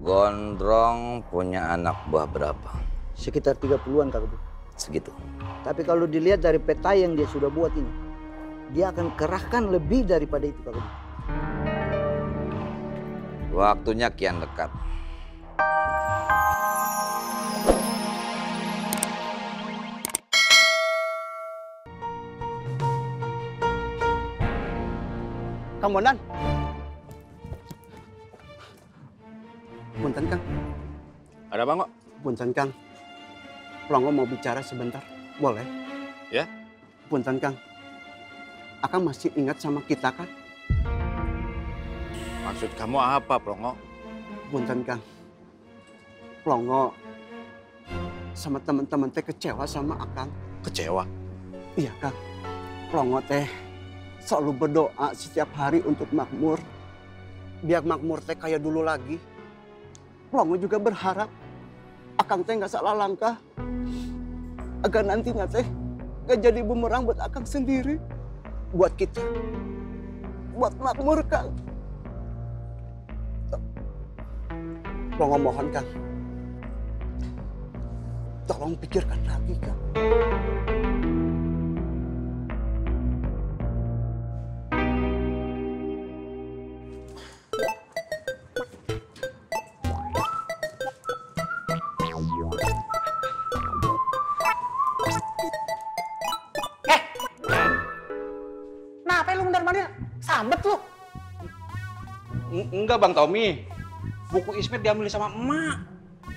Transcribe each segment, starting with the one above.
Gondrong punya anak buah berapa? Sekitar 30-an Kak Gede. Segitu. Tapi kalau dilihat dari peta yang dia sudah buat ini, dia akan kerahkan lebih daripada itu Kak Gede. Waktunya kian dekat. Kang Bondan. Punten Kang. Ada apa kok? Punten Kang. Plongo mau bicara sebentar. Boleh? Ya. Punten Kang. Akang masih ingat sama kita kan? Maksud kamu apa, Plongo? Punten Kang. Plongo sama teman-teman teh kecewa sama Akang. Kecewa? Iya Kang. Plongo teh selalu berdoa setiap hari untuk makmur. Biar makmur teh kayak dulu lagi. Plongo juga berharap Akang teh nggak salah langkah. Agar nantinya teh nggak jadi bumerang buat Akang sendiri. Buat kita. Buat makmur Kang. Plongo mohon Kang. Tolong pikirkan lagi Kang. Sambet lu. Enggak Bang Tommy. Buku Ismet diambil sama emak.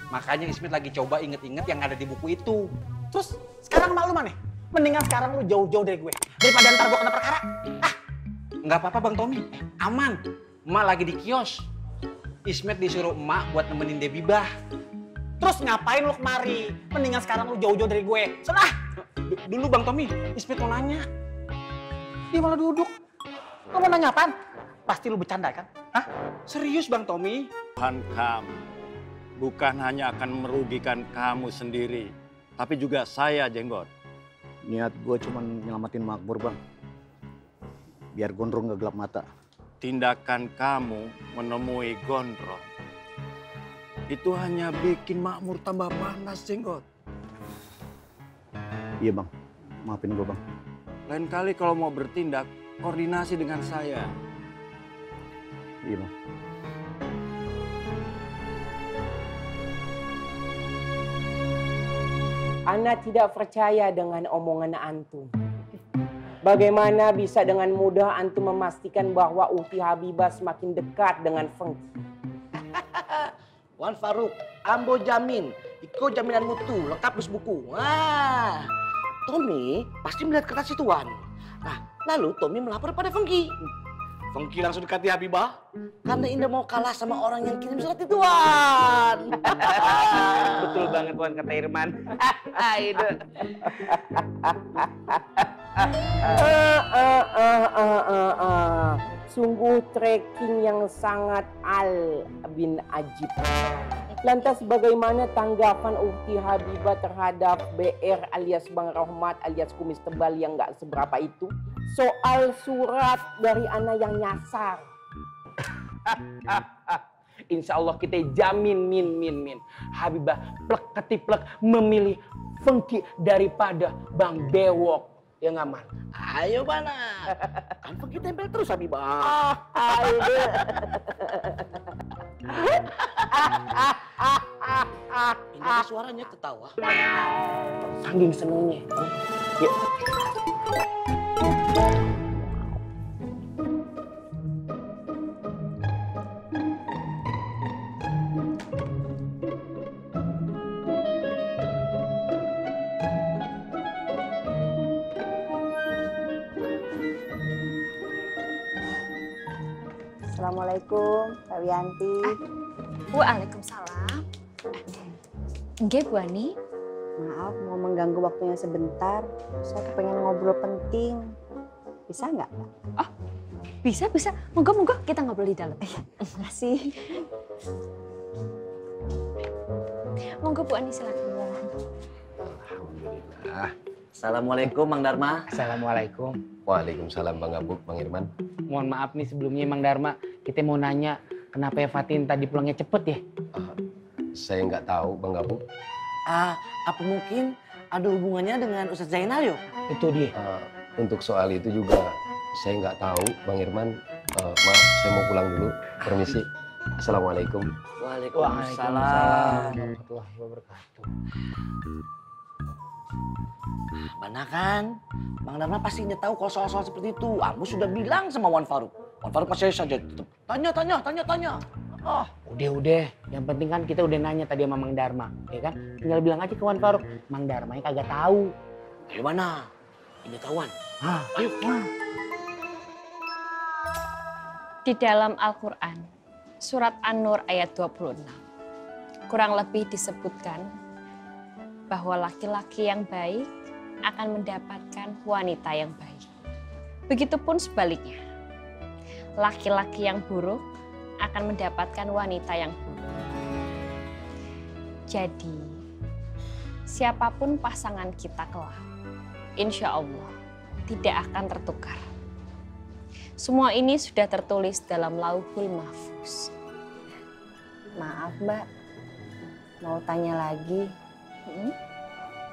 Makanya Ismet lagi coba inget-inget yang ada di buku itu. Terus sekarang emak lu mana? Mendingan sekarang lu jauh-jauh dari gue. Daripada ntar gue kena perkara. Ah, nggak apa-apa Bang Tommy. Aman. Emak lagi di kios. Ismet disuruh emak buat nemenin Debbie Bah. Terus ngapain lu kemari? Mendingan sekarang lu jauh-jauh dari gue. Senah. Dulu Bang Tommy, Ismet mau nanya. Dia malah duduk. Lu mau nanya apaan? Pasti lu bercanda kan? Hah? Serius Bang Tommy? Tuhan kamu bukan hanya akan merugikan kamu sendiri, tapi juga saya, Jenggot. Niat gue cuma nyelamatin Makmur, Bang. Biar Gondrong gak gelap mata. Tindakan kamu menemui Gondrong itu hanya bikin Makmur tambah panas, Jenggot. Iya, Bang. Maafin gue, Bang. Lain kali kalau mau bertindak, koordinasi dengan saya. Iya, Bang. Ana tidak percaya dengan omongan antum. Bagaimana bisa dengan mudah antum memastikan bahwa Ukti Habibah semakin dekat dengan Fengki? Wan Faruk, ambo jamin. Iko jaminan mutu, lengkap plus buku. Wah, Tommy pasti melihat kertas itu Wan. Nah, lalu Tommy melapor pada Fengki. Fengki langsung dekati Habibah. Karena Indah mau kalah sama orang yang kirim surat itu Wan. Betul banget Wan kata Irman. Itu. Sungguh trekking yang sangat al bin ajib. Lantas bagaimana tanggapan Ukti Habibah terhadap BR alias Bang Rohmat alias kumis tebal yang gak seberapa itu? Soal surat dari Ana yang nyasar. Insya Allah kita jamin min. Habibah plek ketiplek memilih Fengki daripada Bang Bewok. Ya nggak Man? Ayo mana? Kan Fengki tempel terus Habibah. Ini suaranya ketawa. Saking senengnya. Yuk. Assalamualaikum, Pak Wianti. Waalaikumsalam. Nggih, Bu Ani. Maaf mau mengganggu waktunya sebentar. Saya pengen ngobrol penting. Bisa nggak? Oh, bisa. Monggo kita ngobrol di dalam. Terima kasih. Monggo Bu Ani silakan. Alhamdulillah. Assalamualaikum Mang Dharma. Assalamualaikum. Waalaikumsalam Bang Abuk, Bang Irman. Mohon maaf nih sebelumnya Mang Dharma. Kita mau nanya, Kenapa ya Fatin tadi pulangnya cepet ya? Saya nggak tahu, Bang Gabu. Apa mungkin ada hubungannya dengan Ustadz Zainal yo? Itu dia. Untuk soal itu juga saya nggak tahu, Bang Irman. Maaf, saya mau pulang dulu. Permisi. Assalamualaikum. Waalaikumsalam. Warahmatullahi wabarakatuh. Mana kan? Bang Dharma pastinya tahu kalau soal-soal seperti itu. Aku sudah bilang sama Wan Faruk. Wan Faruk pasti saja tetap tanya. Oh, Udah. Yang penting kan kita udah nanya tadi sama Mang Dharma, ya kan? Tinggal bilang aja ke Wan Faruk. Mang Dharmanya kagak tahu. ayo mana? Ini tahuan. Ayo. Di dalam Al-Quran, surat An-Nur ayat 26, kurang lebih disebutkan bahwa laki-laki yang baik akan mendapatkan wanita yang baik. Begitupun sebaliknya, laki-laki yang buruk akan mendapatkan wanita yang buruk. Jadi, siapapun pasangan kita kelak, insya Allah tidak akan tertukar. Semua ini sudah tertulis dalam Lauhul Mahfuz. Maaf Mbak, mau tanya lagi.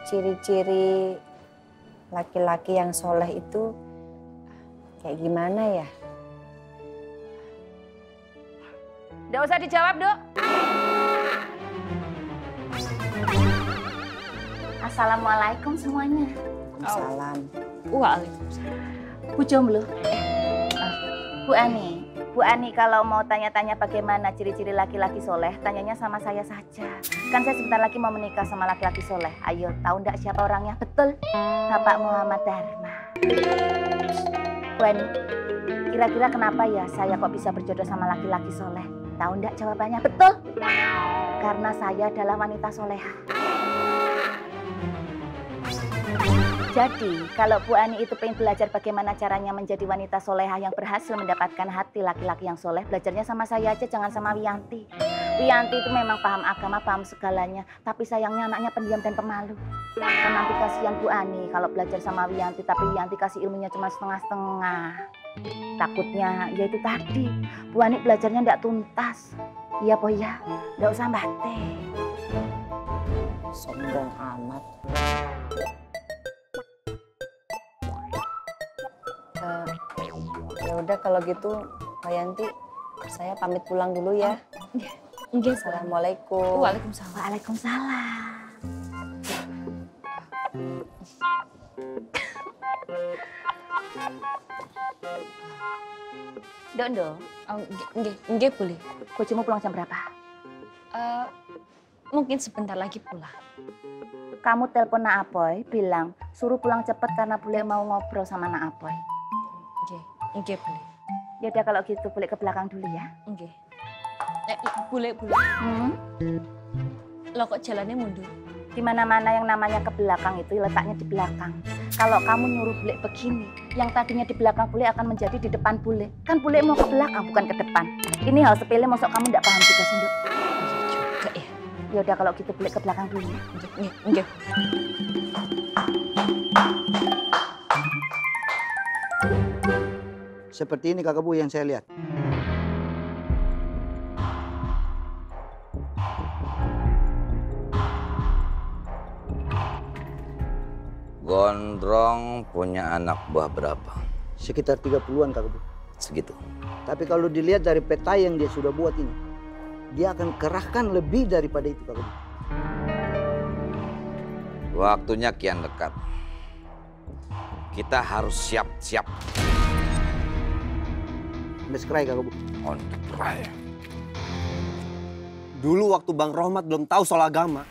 Ciri-ciri laki-laki yang soleh itu kayak gimana ya? Nggak usah dijawab, Dok. Assalamualaikum semuanya. Salam. Waalaikumsalam. Bu Jomblo. Bu Ani kalau mau tanya-tanya bagaimana ciri-ciri laki-laki soleh, tanyanya sama saya saja. Kan saya sebentar lagi mau menikah sama laki-laki soleh. Ayo, tahu ndak siapa orangnya? Betul, Bapak Muhammad Dharma. Bu Ani, kira-kira kenapa ya saya kok bisa berjodoh sama laki-laki soleh? Tahu ndak jawabannya? Betul, karena saya adalah wanita soleha. Jadi, kalau Bu Ani itu pengen belajar bagaimana caranya menjadi wanita soleha yang berhasil mendapatkan hati laki-laki yang soleh, belajarnya sama saya aja, jangan sama Wiyanti. Wiyanti itu memang paham agama, paham segalanya, tapi sayangnya anaknya pendiam dan pemalu. Kan nanti kasihan Bu Ani kalau belajar sama Wiyanti, tapi Wiyanti kasih ilmunya cuma setengah-setengah. Takutnya, ya itu tadi, Bu Ani belajarnya nggak tuntas. Iya, Po ya, nggak usah mbate. Sombong amat. Ya udah kalau gitu, Mbak Yanti, saya pamit pulang dulu ya. Assalamualaikum. Waalaikumsalam. Waalaikumsalam. Dondo. Nggih, boleh. Bojomu pulang jam berapa? Mungkin sebentar lagi pulang. Kamu telepon Nak Apoy, bilang suruh pulang cepet karena bule mau ngobrol sama Nak Apoy. Nggih, boleh. Ya udah kalau gitu bule ke belakang dulu ya. Nggih. Boleh. Lo kok jalannya mundur? Di mana-mana yang namanya ke belakang itu letaknya di belakang. Kalau kamu nyuruh bule begini, yang tadinya di belakang bule akan menjadi di depan bule. Kan bule mau ke belakang bukan ke depan. Ini hal sepele, masuk kamu nggak paham juga sih, Nduk? Juga ya. Ya udah kalau gitu bule ke belakang dulu ya. Nggih. Seperti ini Kakak Bu yang saya lihat. Gondrong punya anak buah berapa? Sekitar 30-an Kakak Bu. Segitu. Tapi kalau dilihat dari peta yang dia sudah buat ini, dia akan kerahkan lebih daripada itu Kakak Bu. Waktunya kian dekat. Kita harus siap-siap. Beskrai Kakak Bu. On the cry. Dulu waktu Bang Rohmat belum tahu soal agama,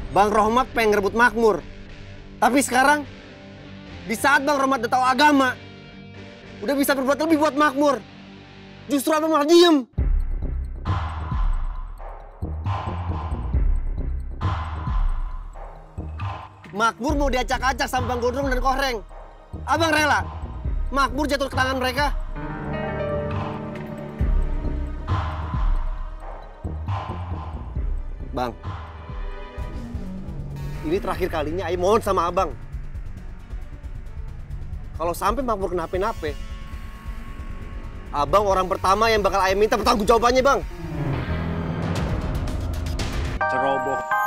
Bang Rohmat pengen ngerebut makmur. Tapi sekarang, di saat Bang Rohmat udah tahu agama, udah bisa berbuat lebih buat makmur. Justru Abang malah diem. Makmur mau diacak-acak sama Bang Gondrong dan Kohreng. Abang rela makmur jatuh ke tangan mereka. Bang, ini terakhir kalinya Ayo mohon sama Abang. Kalau sampai makmur kenapa-napa, Abang orang pertama yang bakal ayah minta pertanggungjawabannya, Bang. Ceroboh